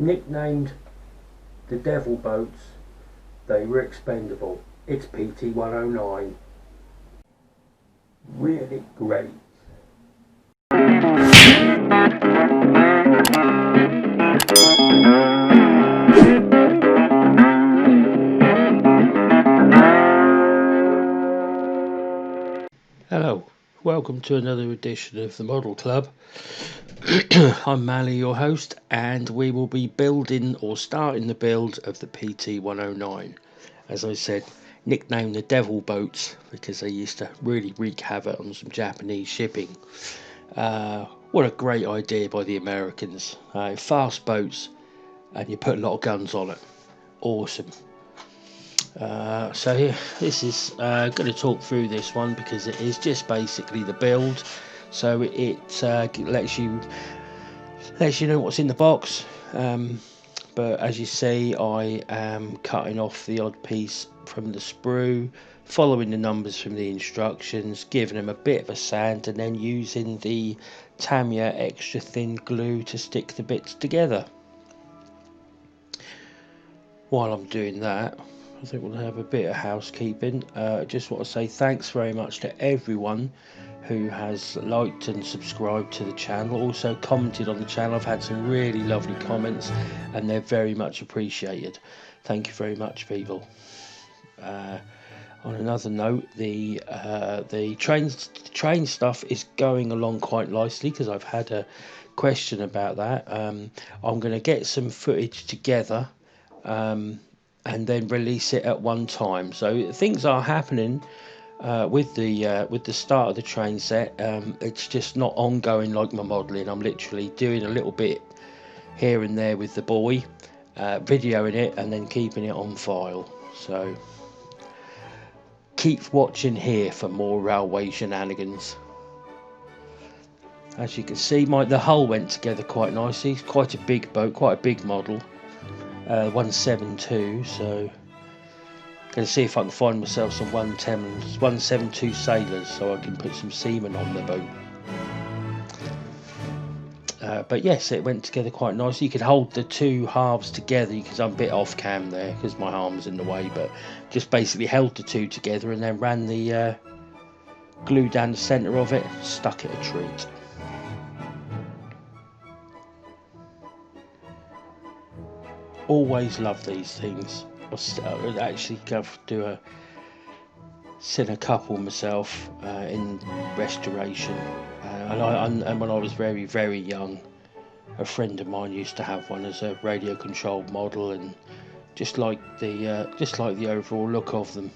Nicknamed the Devil Boats, they were expendable. It's PT-109. Really great. Hello, welcome to another edition of the Model Club. I'm Maly, your host, and we will be building or starting the build of the PT-109. As I said, nicknamed the Devil Boats because they used to really wreak havoc on some Japanese shipping. What a great idea by the Americans. Fast boats, and you put a lot of guns on it. Awesome. So here, this is going to talk through this one because it is just basically the build. So it lets you know what's in the box. But as you see, I am cutting off the odd piece from the sprue, following the numbers from the instructions, giving them a bit of a sand, and then using the Tamiya extra thin glue to stick the bits together. While I'm doing that, I think we'll have a bit of housekeeping. Just want to say thanks very much to everyone who has liked and subscribed to the channel, also commented on the channel. I've had some really lovely comments and they're very much appreciated. Thank you very much, people. On another note, the train stuff is going along quite nicely because I've had a question about that. I'm going to get some footage together and then release it at one time. So things are happening with the start of the train set. It's just not ongoing like my modelling. I'm literally doing a little bit here and there with the boy, videoing it and then keeping it on file. So keep watching here for more railway shenanigans. As you can see, the hull went together quite nicely. It's quite a big boat, quite a big model. 172, so going to see if I can find myself some 172 sailors so I can put some seamen on the boat. But yes, it went together quite nicely. You could hold the two halves together. I'm a bit off cam there because my arm's in the way, but just basically held the two together and then ran the glue down the centre of it, stuck it a treat. Always love these things. I would actually go seen a couple myself in restoration, and when I was very, very young, a friend of mine used to have one as a radio controlled model, and just like the overall look of them.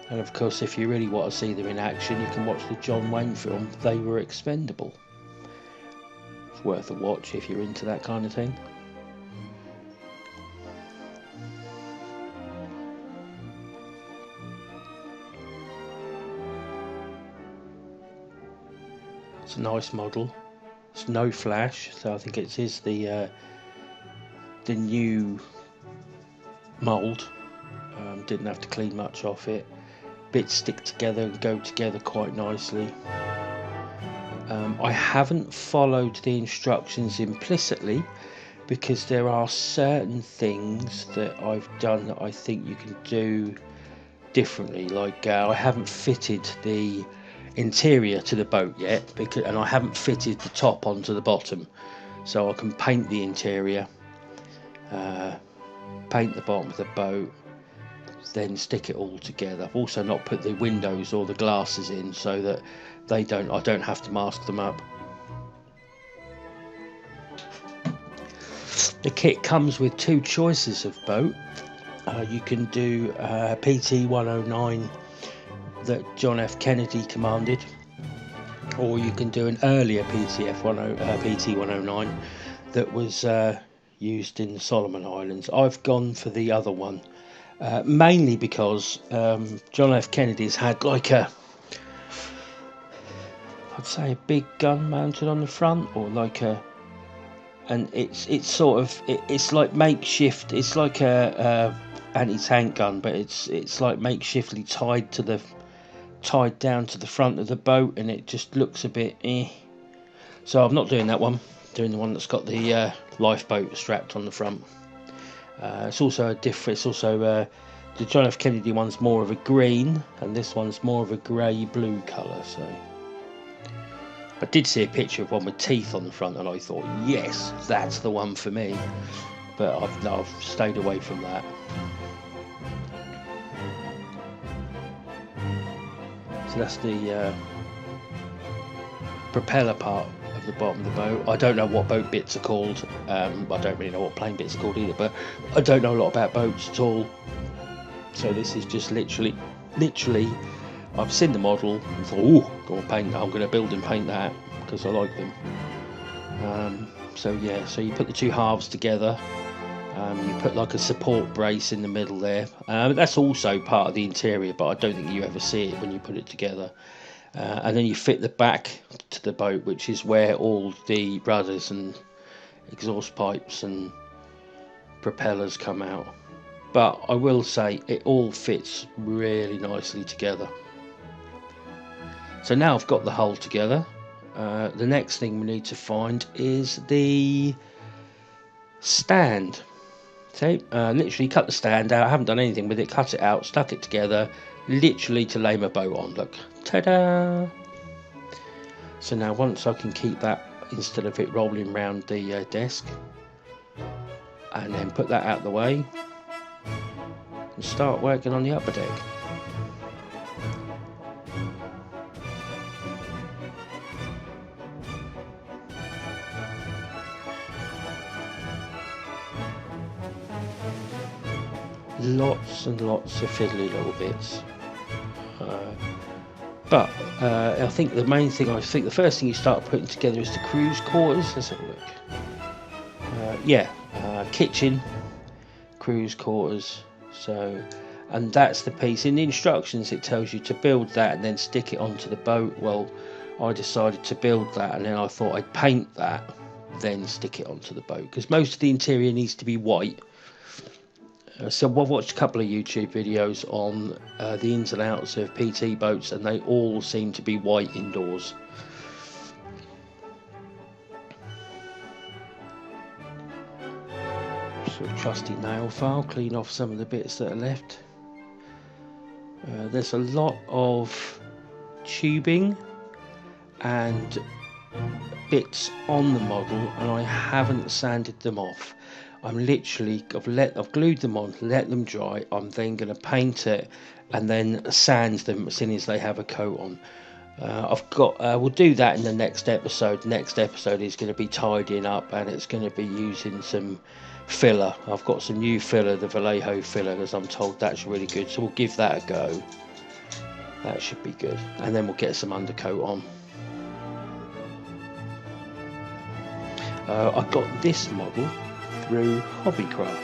And of course, if you really want to see them in action, you can watch the John Wayne film They Were Expendable. It's worth a watch if you're into that kind of thing. It's a nice model. It's no flash, so I think it is the new mould. Didn't have to clean much off it. Bits stick together and go together quite nicely. I haven't followed the instructions implicitly because there are certain things that I've done that I think you can do differently. Like I haven't fitted the interior to the boat yet, and I haven't fitted the top onto the bottom, so I can paint the interior, paint the bottom of the boat, then stick it all together. I've also not put the windows or the glasses in so that I don't have to mask them up. The kit comes with two choices of boat. You can do PT-109 that John F. Kennedy commanded, or you can do an earlier PT-109 that was used in the Solomon Islands. I've gone for the other one, mainly because John F. Kennedy's had like I'd say a big gun mounted on the front, or like and it's like makeshift. It's like a anti-tank gun, but it's like makeshiftly tied down to the front of the boat, and it just looks a bit so I'm not doing that one. doing the one that's got the lifeboat strapped on the front. It's also a different. It's also the John F. Kennedy one's more of a green, and this one's more of a grey-blue colour. So I did see a picture of one with teeth on the front, and I thought, yes, that's the one for me. But I've stayed away from that. So that's the propeller part of the bottom of the boat. I don't know what boat bits are called. I don't really know what plane bits are called either, but I don't know a lot about boats at all. So this is just literally I've seen the model and thought, oh, I'm going to build and paint that because I like them. So yeah, so you put the two halves together. You put like a support brace in the middle there. That's also part of the interior, but I don't think you ever see it when you put it together. And then you fit the back to the boat, which is where all the rudders and exhaust pipes and propellers come out. But I will say it all fits really nicely together. So now I've got the hull together. The next thing we need to find is the stand. So literally cut the stand out. I haven't done anything with it. Cut it out, stuck it together, literally to lay my boat on. Look, ta-da! So now once I can keep that instead of it rolling around the desk, and then put that out of the way and start working on the upper deck. Lots and lots of fiddly little bits. But I think the main thing, the first thing you start putting together is the crew's quarters. Let's have a look. Kitchen, crew's quarters. So, and that's the piece. In the instructions it tells you to build that and then stick it onto the boat. Well, I decided to build that and then I thought I'd paint that, then stick it onto the boat, because most of the interior needs to be white. So I've watched a couple of YouTube videos on the ins and outs of PT boats, and they all seem to be white indoors. Sort of trusty nail file, clean off some of the bits that are left. There's a lot of tubing and bits on the model, and I haven't sanded them off. I've glued them on, let them dry. I'm then going to paint it and then sand them as soon as they have a coat on. We'll do that in the next episode. Next episode is going to be tidying up, and it's going to be using some filler. I've got some new filler, the Vallejo filler, as I'm told that's really good. So we'll give that a go. That should be good. And then we'll get some undercoat on. I got this model through Hobbycraft,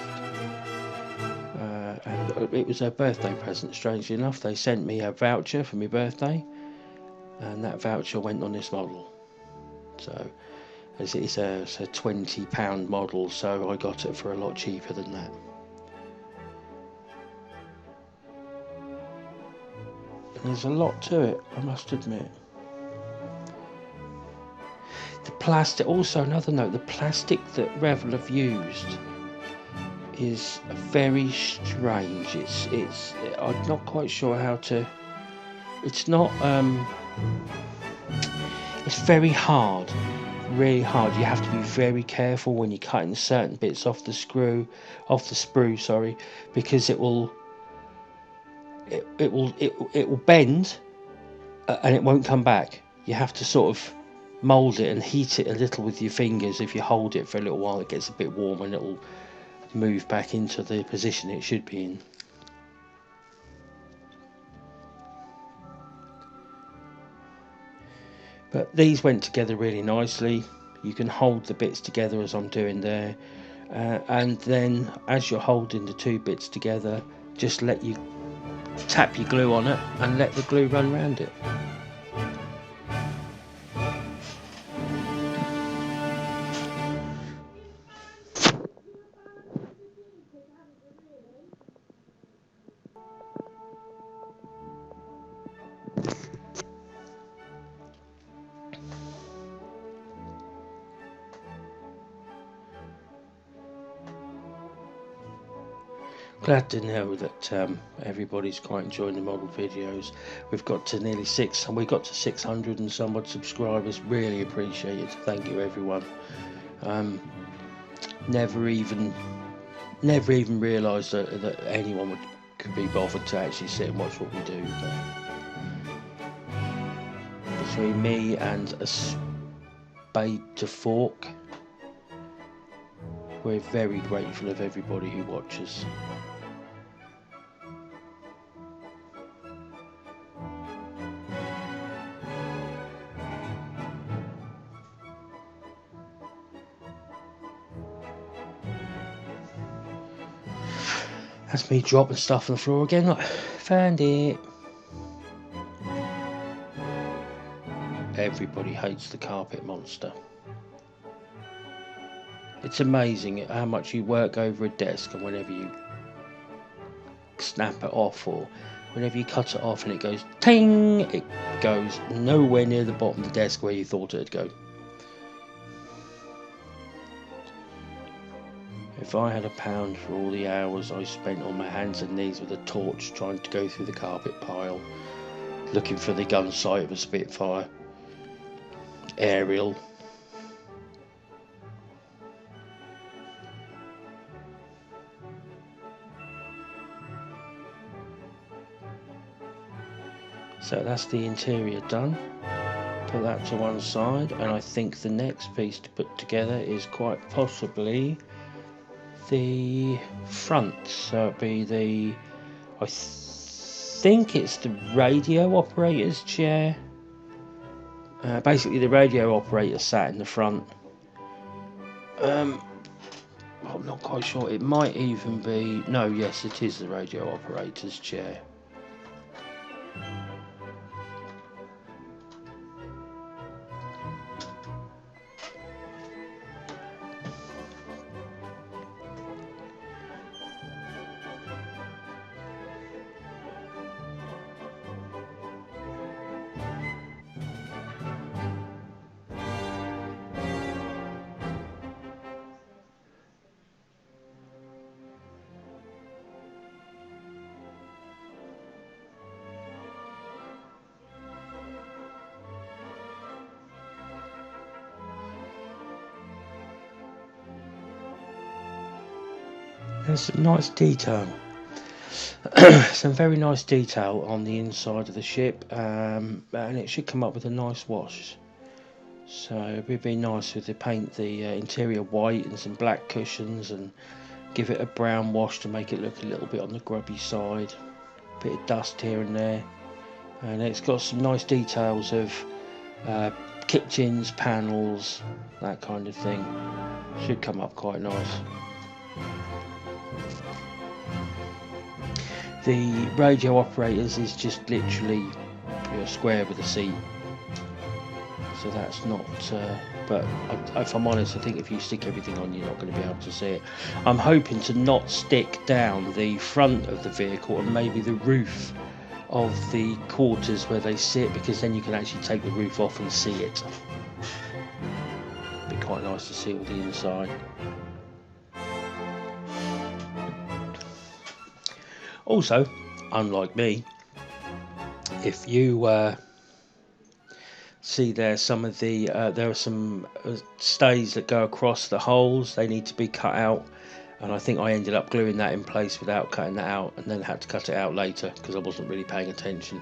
and it was a birthday present. Strangely enough, they sent me a voucher for my birthday, and that voucher went on this model. So it's a £20 model, so I got it for a lot cheaper than that. And there's a lot to it, I must admit. The plastic, also another note, the plastic that Revel have used is very strange. I'm not quite sure how to, it's not, it's very hard, really hard. You have to be very careful when you're cutting certain bits off the sprue, sorry, because it will bend and it won't come back. You have to sort of mould it and heat it a little with your fingers. If you hold it for a little while, it gets a bit warm and it'll move back into the position it should be in. But these went together really nicely. You can hold the bits together as I'm doing there, and then as you're holding the two bits together, just tap your glue on it and let the glue run around it. Glad to know that everybody's quite enjoying the model videos. We've got to nearly 600 and some odd subscribers. Really appreciate it. Thank you, everyone. Never even realised that anyone could be bothered to actually sit and watch what we do. But between me and a spade to fork, we're very grateful of everybody who watches. That's me dropping stuff on the floor again. Like, found it. Everybody hates the carpet monster. It's amazing how much you work over a desk, and whenever you snap it off or whenever you cut it off and it goes ting, it goes nowhere near the bottom of the desk where you thought it'd go. If I had £1 for all the hours I spent on my hands and knees with a torch trying to go through the carpet pile, looking for the gun sight of a Spitfire, aerial, so that's the interior done. Put that to one side, and I think the next piece to put together is quite possibly the front. So it'd be I think it's the radio operator's chair. Basically the radio operator sat in the front. I'm not quite sure, it might even be, no, yes, it is the radio operator's chair. There's some nice detail, some very nice detail on the inside of the ship, and it should come up with a nice wash. So it would be nice if they paint the interior white and some black cushions and give it a brown wash to make it look a little bit on the grubby side. A bit of dust here and there, and it's got some nice details of kitchens, panels, that kind of thing. Should come up quite nice. The radio operators is just literally a square with a seat, so that's not, but if I'm honest, I think if you stick everything on, you're not going to be able to see it. I'm hoping to not stick down the front of the vehicle and maybe the roof of the quarters where they sit, because then you can actually take the roof off and see it. It'd be quite nice to see all the inside. Also, unlike me, if you see there, some of the there are some stays that go across the holes. They need to be cut out, and I think I ended up gluing that in place without cutting that out, and then had to cut it out later because I wasn't really paying attention.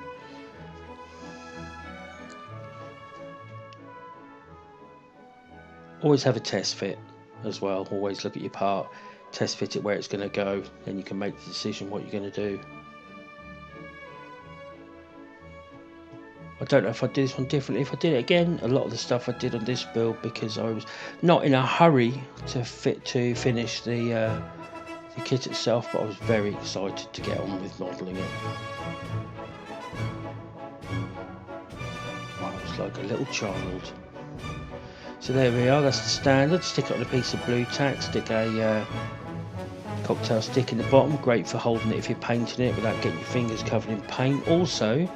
Always have a test fit as well. Always look at your part, test fit it where it's going to go, then you can make the decision what you're going to do. I don't know if I did this one differently. If I did it again, a lot of the stuff I did on this build, because I was not in a hurry to finish the kit itself, but I was very excited to get on with modelling it. I was like a little child. So there we are, that's the standard. Stick it on a piece of blue tack, stick a cocktail stick in the bottom, great for holding it if you're painting it without getting your fingers covered in paint. Also,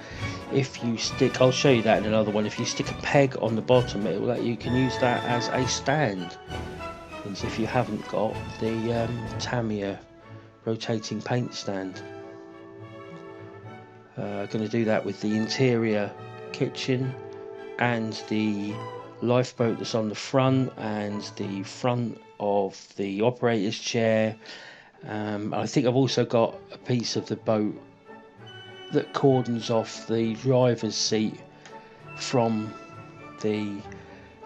if you stick, I'll show you that in another one, if you stick a peg on the bottom, you can use that as a stand. And if you haven't got the Tamiya rotating paint stand. Going to do that with the interior kitchen and the lifeboat that's on the front and the front of the operator's chair. I think I've also got a piece of the boat that cordons off the driver's seat from the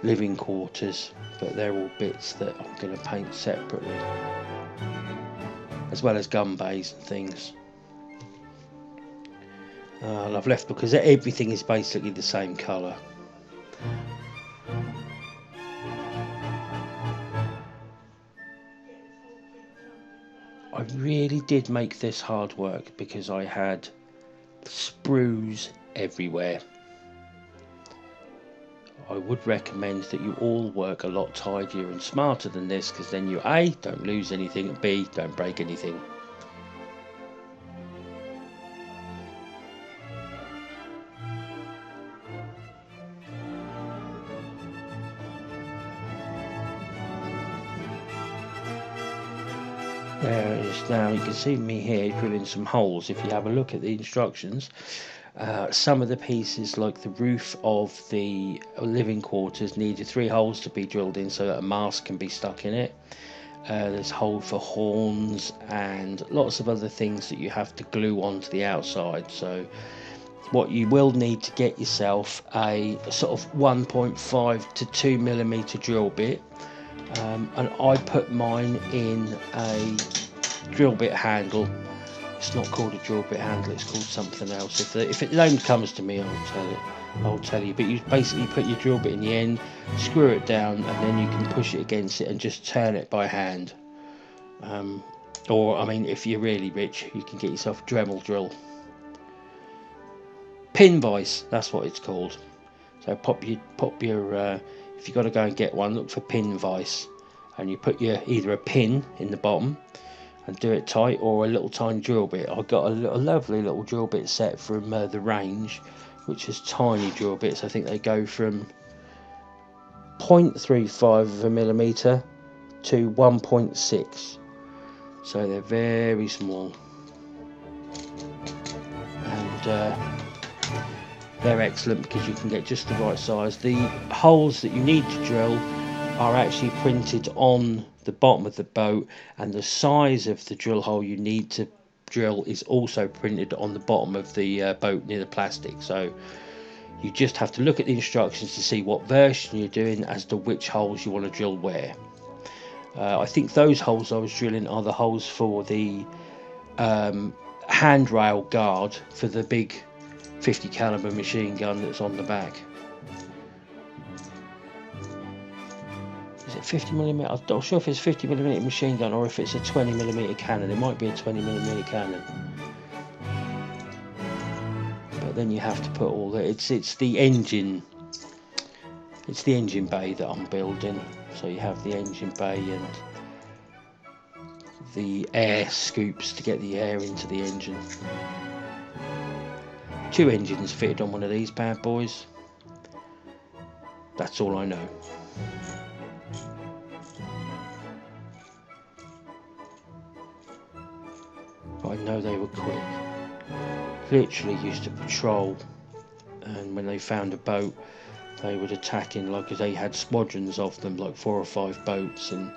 living quarters, but they're all bits that I'm going to paint separately, as well as gun bays and things. And I've left, because everything is basically the same colour. I really did make this hard work because I had sprues everywhere. I would recommend that you all work a lot tidier and smarter than this, because then you A, don't lose anything, and B, don't break anything. There it is. Now you can see me here drilling some holes. If you have a look at the instructions, some of the pieces, like the roof of the living quarters, needed 3 holes to be drilled in so that a mast can be stuck in it. There's a hole for horns and lots of other things that you have to glue onto the outside. So what you will need to get yourself a sort of 1.5 to 2 millimeter drill bit. And I put mine in a drill bit handle. It's not called a drill bit handle, it's called something else. If the name comes to me, I'll tell you. But you basically put your drill bit in the end, screw it down, and then you can push it against it and just turn it by hand. Or, I mean, if you're really rich, you can get yourself a Dremel drill. Pin vise, that's what it's called. So pop your if you've got to go and get one, look for pin vise, and you put your either a pin in the bottom and do it tight, or a little tiny drill bit. I got a lovely little drill bit set from the range, which is tiny drill bits. I think they go from 0.35 of a millimeter to 1.6, so they're very small, and they're excellent because you can get just the right size. The holes that you need to drill are actually printed on the bottom of the boat, and the size of the drill hole you need to drill is also printed on the bottom of the boat near the plastic. So you just have to look at the instructions to see what version you're doing as to which holes you want to drill where. I think those holes I was drilling are the holes for the handrail guard for the big 50 caliber machine gun that's on the back. Is it 50mm? I'm not sure if it's 50mm machine gun or if it's a 20mm cannon. It might be a 20mm cannon. But then you have to put all the it's the engine bay that I'm building. So you have the engine bay and the air scoops to get the air into the engine. 2 engines fitted on one of these bad boys. That's all I know. But I know they were quick. Literally used to patrol, and when they found a boat, they would attack in, like, they had squadrons of them, like 4 or 5 boats, and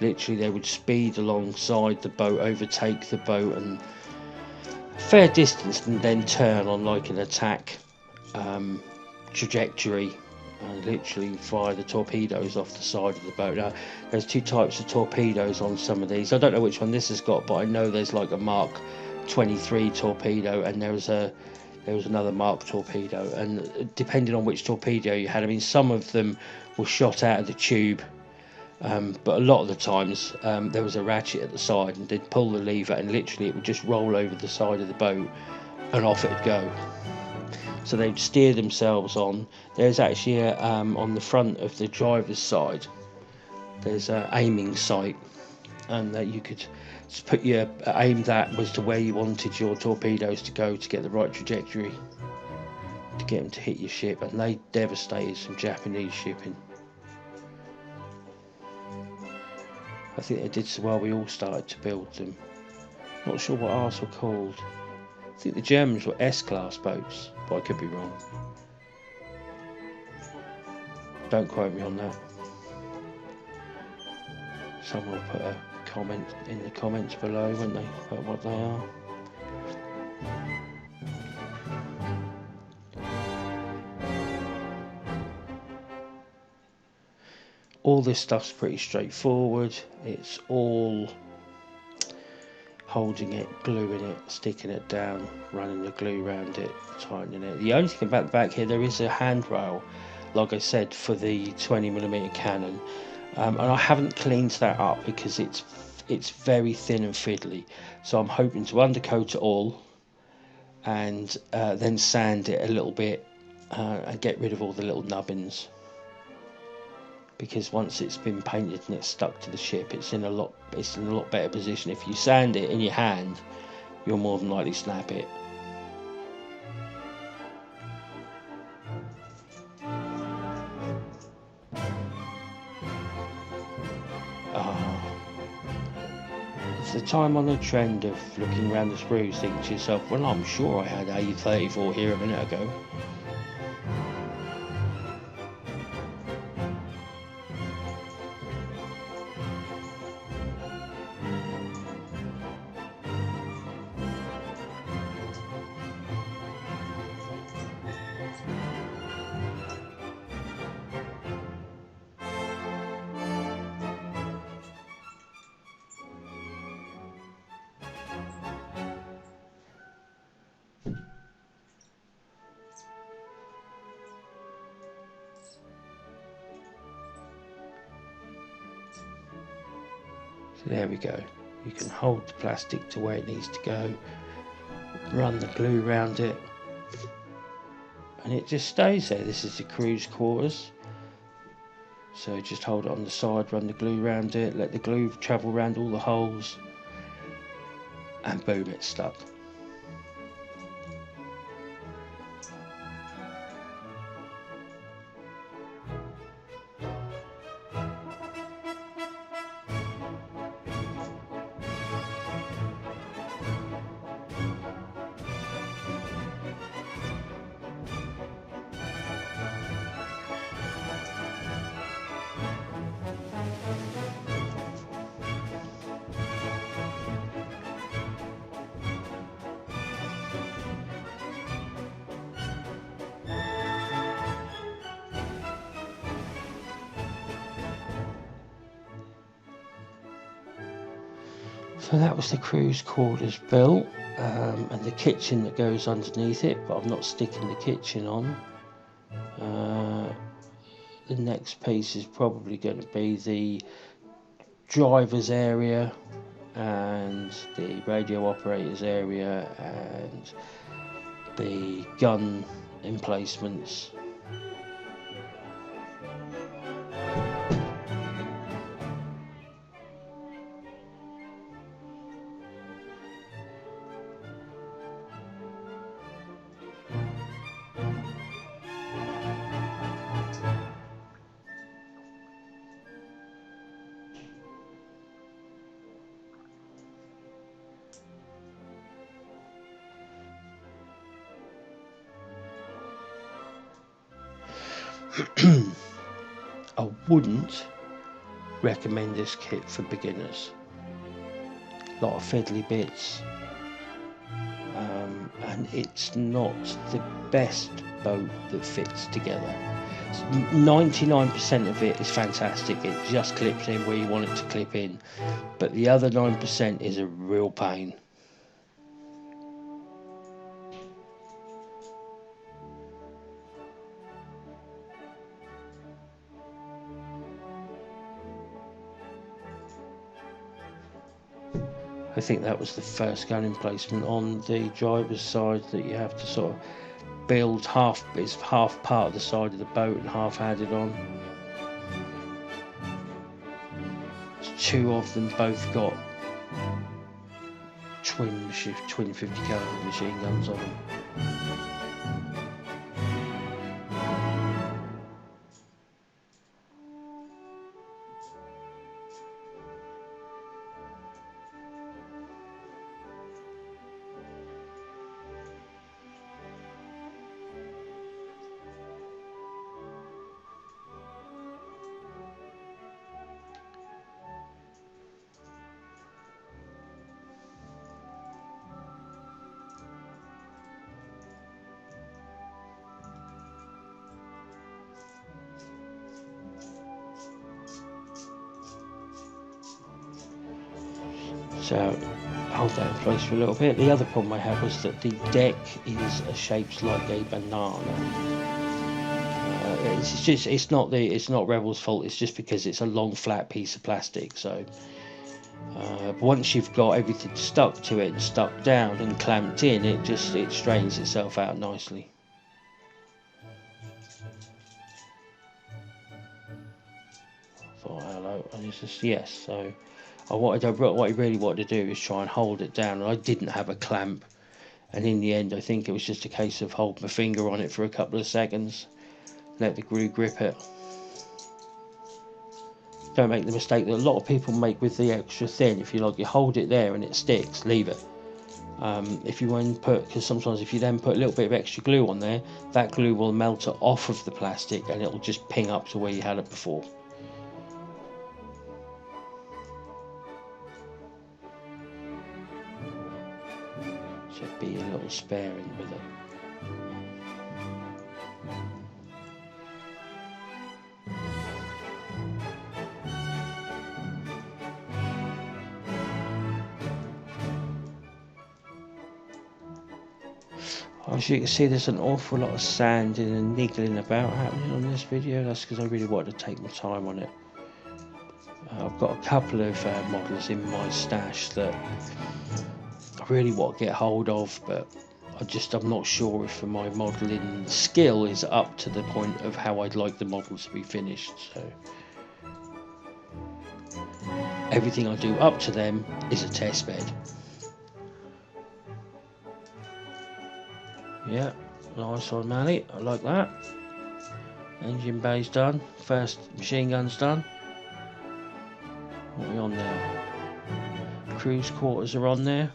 literally they would speed alongside the boat, overtake the boat, and fair distance, and then turn on like an attack trajectory and literally fire the torpedoes off the side of the boat. Now, there's 2 types of torpedoes on some of these. I don't know which one this has got, but I know there's like a Mark 23 torpedo, and there was another Mark torpedo, and depending on which torpedo you had, I mean, some of them were shot out of the tube. But a lot of the times there was a ratchet at the side, and they'd pull the lever and literally it would just roll over the side of the boat and off it'd go. So they'd steer themselves on. There's actually on the front of the driver's side, there's an aiming sight, and that you could put your aim that was to where you wanted your torpedoes to go to get the right trajectory to get them to hit your ship, and they devastated some Japanese shipping. I think they did so while we all started to build them. Not sure what ours were called. I think the Germans were S-class boats, but I could be wrong. Don't quote me on that. Someone will put a comment in the comments below, won't they? About what they are. All this stuff's pretty straightforward. It's all holding it, gluing it, sticking it down, running the glue around it, tightening it. The only thing about the back here, there is a handrail, like I said, for the 20mm cannon, and I haven't cleaned that up because it's very thin and fiddly. So I'm hoping to undercoat it all and then sand it a little bit and get rid of all the little nubbins. Because once it's been painted and it's stuck to the ship, it's in a lot better position. If you sand it in your hand, you'll more than likely snap it. It's the time on the trend of looking around the sprues, thinking to yourself, well, I'm sure I had A34 here a minute ago. So there we go. You can hold the plastic to where it needs to go, run the glue around it, and it just stays there. This is the crew's quarters. So just hold it on the side, run the glue around it, let the glue travel around all the holes, and boom, it's stuck. So that was the crew's quarters built, and the kitchen that goes underneath it, but I'm not sticking the kitchen on. The next piece is probably going to be the driver's area and the radio operator's area and the gun emplacements. I wouldn't recommend this kit for beginners. A lot of fiddly bits, and it's not the best boat that fits together. 99% of it is fantastic, it just clips in where you want it to clip in, but the other 9% is a real pain. I think that was the first gun emplacement on the driver's side that you have to sort of build half. It's half part of the side of the boat and half added on. Two of them both got twin 50 caliber machine guns on them. So hold that in place for a little bit. The other problem I had was that the deck is shaped like a banana. It's not Revells' fault. It's just because it's a long flat piece of plastic. So once you've got everything stuck to it and stuck down and clamped in, it straightens itself out nicely. Oh, hello, and it's just yes. So what I really wanted to do is try and hold it down, and I didn't have a clamp. And in the end, I think it was just a case of holding my finger on it for a couple of seconds, let the glue grip it. Don't make the mistake that a lot of people make with the extra thin. If you hold it there and it sticks, leave it. If you want to put, because sometimes if you then put a little bit of extra glue on there, that glue will melt it off of the plastic and it'll just ping up to where you had it before. So be a little sparing with it. As you can see, there's an awful lot of sanding and niggling about happening on this video. That's because I really wanted to take my time on it. I've got a couple of models in my stash that I really want to get hold of, but I'm not sure if my modelling skill is up to the point of how I'd like the model to be finished. So everything I do up to them is a test bed. Yeah, nice on Maly, I like that. Engine bay's done, first machine gun's done. What are we on now? Cruise quarters are on there.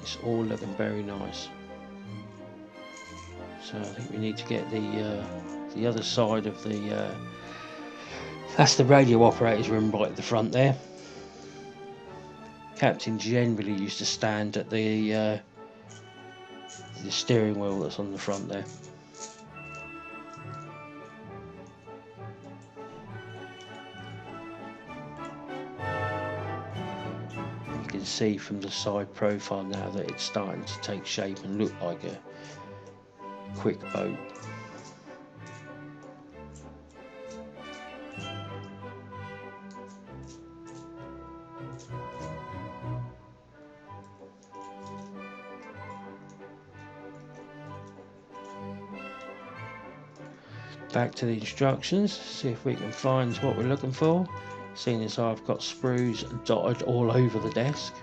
It's all looking very nice. So I think we need to get the other side of the that's the radio operator's room right at the front there. Captain generally used to stand at the steering wheel that's on the front there. You can see from the side profile now that it's starting to take shape and look like a quick boat. Back to the instructions, see if we can find what we're looking for, seeing as I've got sprues dotted all over the desk.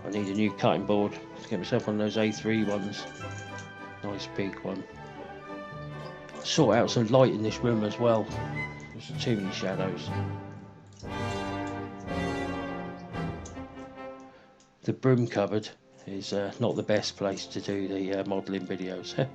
I need a new cutting board to get myself one of those A3 ones, nice big one. Sort out some light in this room as well, there's too many shadows. The broom cupboard is not the best place to do the modelling videos.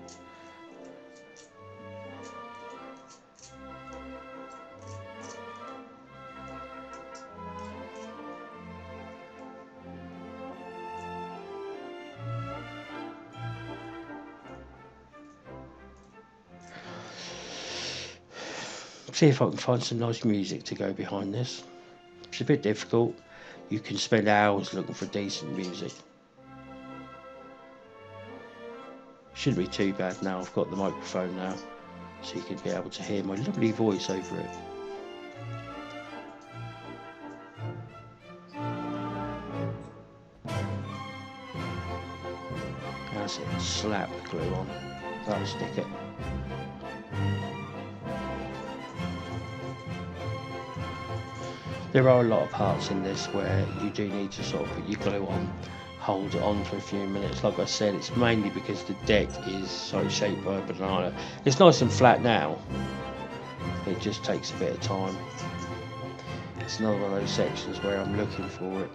See if I can find some nice music to go behind this. It's a bit difficult. You can spend hours looking for decent music. Shouldn't be too bad now. I've got the microphone now, so you can be able to hear my lovely voice over it. That's it. Slap the glue on. That'll stick it. There are a lot of parts in this where you do need to sort of put your glue on, hold it on for a few minutes. Like I said, it's mainly because the deck is so shaped by a banana. It's nice and flat now, it just takes a bit of time. It's another one of those sections where I'm looking for it.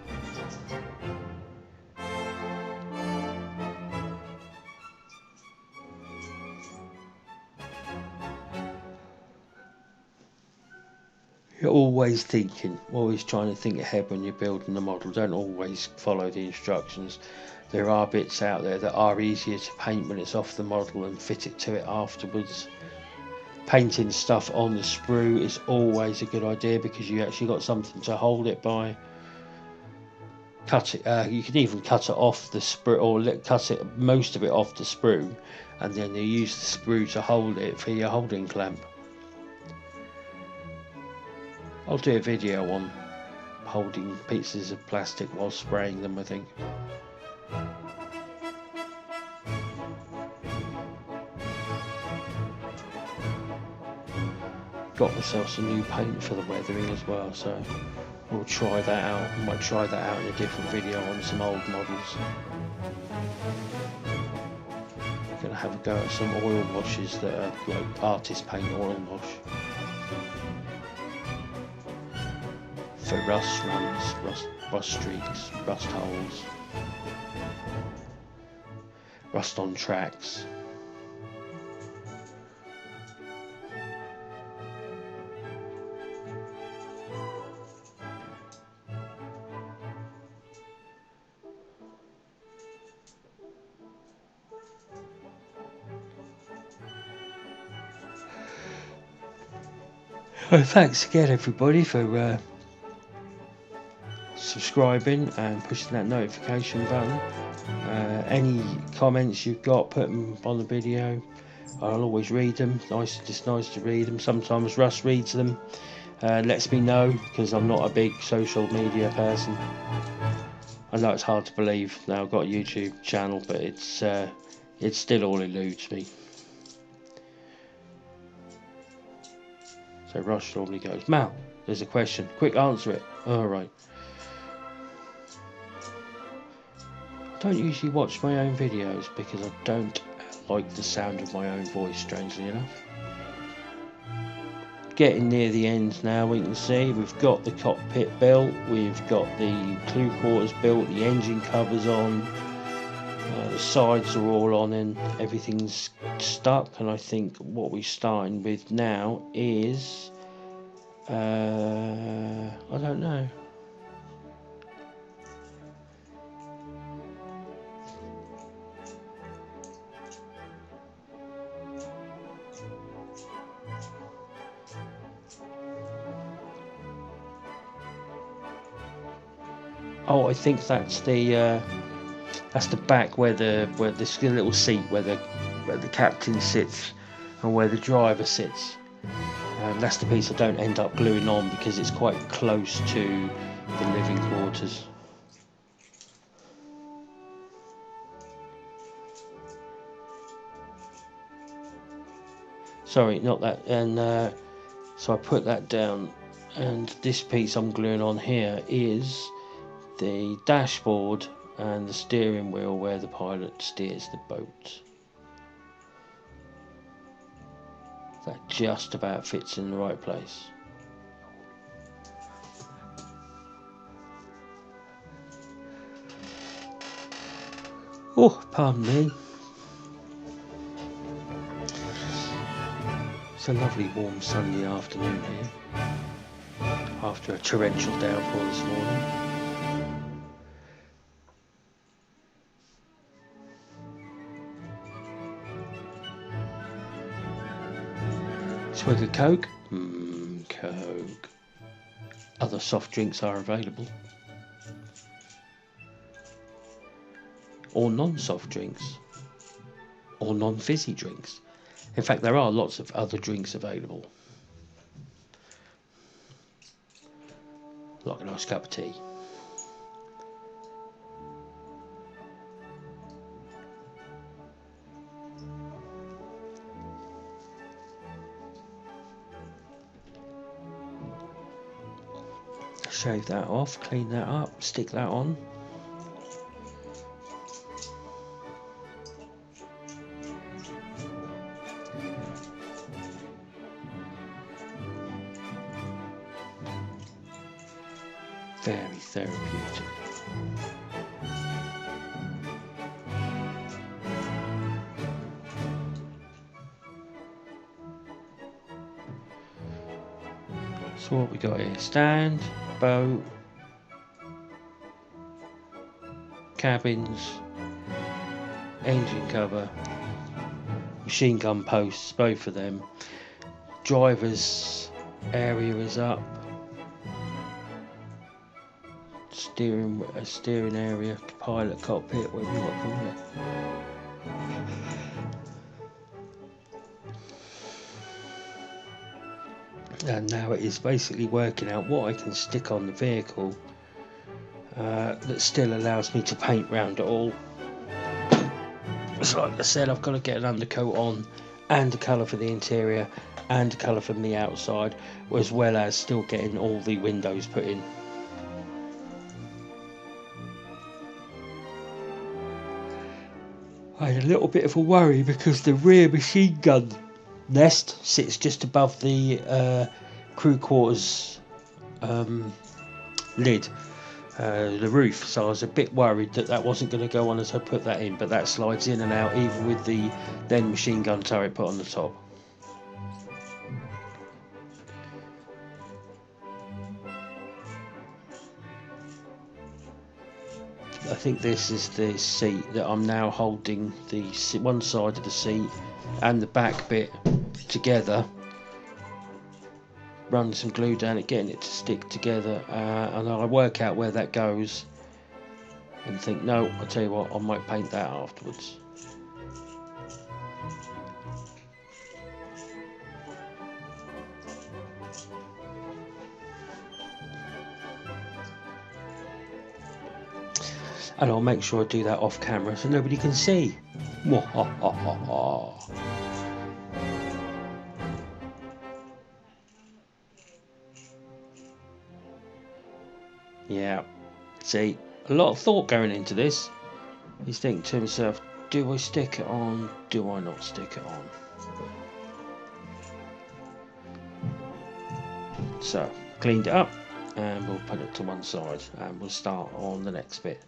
You're always thinking, always trying to think ahead when you're building the model. Don't always follow the instructions. There are bits out there that are easier to paint when it's off the model and fit it to it afterwards. painting stuff on the sprue is always a good idea, because you actually got something to hold it by. Cut it. You can even cut it off the sprue, or cut it most of it off the sprue, and then you use the sprue to hold it for your holding clamp. I'll do a video on holding pieces of plastic while spraying them, I think. Got myself some new paint for the weathering as well, so we'll try that out. I might try that out in a different video on some old models. I'm gonna have a go at some oil washes that are like artist paint oil wash. For rust runs, rust streaks, rust holes, rust on tracks. Well, thanks again everybody for subscribing and pushing that notification button. Any comments you've got, put them on the video. I'll always read them. Just nice to read them. Sometimes Russ reads them, lets me know, because I'm not a big social media person. I know it's hard to believe now I've got a YouTube channel, but it still all eludes me. So Russ normally goes, Mal, there's a question, quick answer it. Alright. I don't usually watch my own videos because I don't like the sound of my own voice, strangely enough. Getting near the end now, we can see we've got the cockpit built, we've got the crew quarters built, the engine covers on, the sides are all on and everything's stuck, and I think what we're starting with now is, I don't know. Oh, I think that's the back where this little seat where the captain sits and where the driver sits. That's the piece I don't end up gluing on because it's quite close to the living quarters. Sorry, not that. And so I put that down, and this piece I'm gluing on here is the dashboard and the steering wheel where the pilot steers the boat. That just about fits in the right place. Oh, pardon me. It's a lovely warm Sunday afternoon here, after a torrential downpour this morning. Swig of Coke? Coke. Other soft drinks are available. Or non-soft drinks. Or non-fizzy drinks. In fact, there are lots of other drinks available. Like a nice cup of tea. Shave that off, clean that up, stick that on. Very therapeutic. So what we got here? Stand, boat, cabins, engine cover, machine gun posts, both of them. driver's area is up. Steering area, pilot cockpit, whatever you want to call it. And now it is basically working out what I can stick on the vehicle that still allows me to paint round it all. So like I said, I've got to get an undercoat on and a colour for the interior and a colour from the outside, as well as still getting all the windows put in. I had a little bit of a worry because the rear machine gun nest sits just above the crew quarters lid, the roof, so I was a bit worried that that wasn't going to go on as I put that in, but that slides in and out even with the then machine gun turret put on the top. I think this is the seat that I'm now holding the one side of the seat and the back bit together, run some glue down it, getting it to stick together, and I work out where that goes and think, no, I'll tell you what, I might paint that afterwards. And I'll make sure I do that off camera so nobody can see. Yeah, see, a lot of thought going into this. He's thinking to himself, do I stick it on, do I not stick it on? So, cleaned it up and we'll put it to one side and we'll start on the next bit.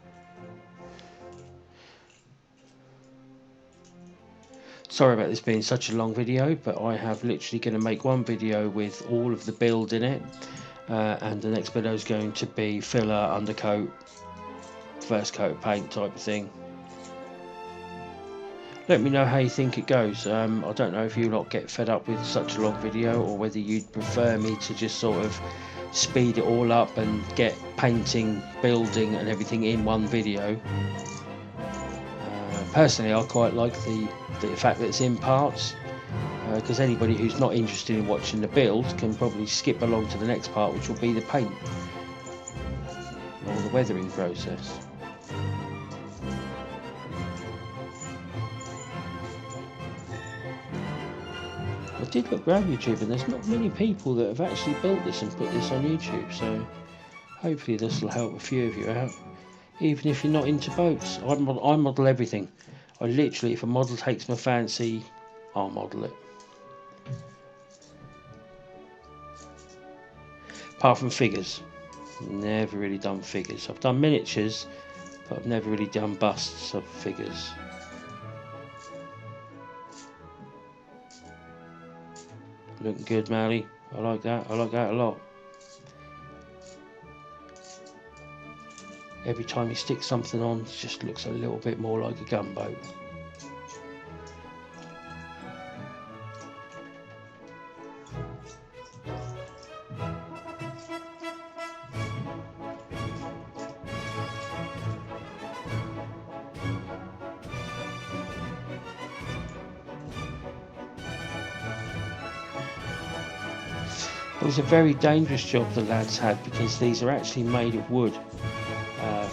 Sorry about this being such a long video, but I have literally going to make one video with all of the build in it, and the next video is going to be filler, undercoat, first coat of paint type of thing. Let me know how you think it goes. I don't know if you lot get fed up with such a long video or whether you'd prefer me to just sort of speed it all up and get painting, building and everything in one video. Personally, I quite like the fact that it's in parts, because anybody who's not interested in watching the build can probably skip along to the next part, which will be the paint or the weathering process. I did look around YouTube and there's not many people that have actually built this and put this on YouTube, so hopefully this will help a few of you out. Even if you're not into boats, I model everything. I literally, if a model takes my fancy, I'll model it. Apart from figures, never really done figures. I've done miniatures, but I've never really done busts of figures. Looking good, Maly. I like that. I like that a lot. Every time you stick something on, it just looks a little bit more like a gunboat. It was a very dangerous job the lads had, because these are actually made of wood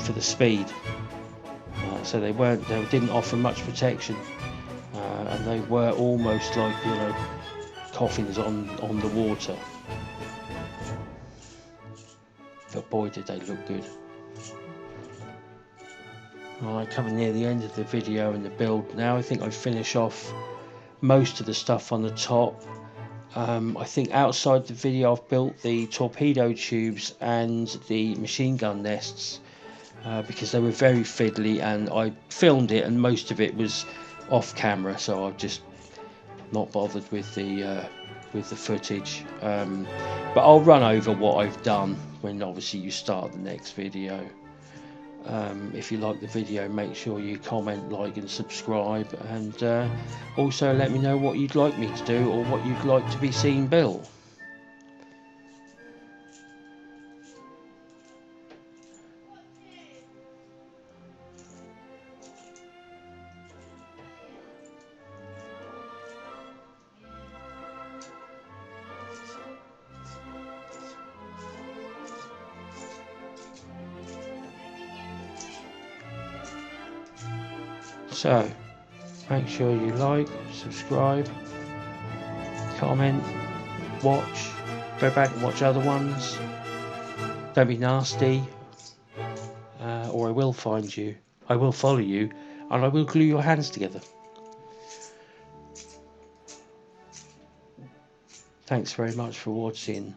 for the speed, so they didn't offer much protection, and they were almost like, you know, coffins on the water. But boy, did they look good. Alright, coming near the end of the video and the build now. I think I finish off most of the stuff on the top. I think outside the video I've built the torpedo tubes and the machine gun nests, because they were very fiddly and I filmed it and most of it was off camera, so I've just not bothered with the footage, but I'll run over what I've done when obviously you start the next video. If you like the video, make sure you comment, like and subscribe, and also let me know what you'd like me to do or what you'd like to be seen built. So make sure you like, subscribe, comment, watch, go back and watch other ones. Don't be nasty, or I will find you. I will follow you, and I will glue your hands together. Thanks very much for watching.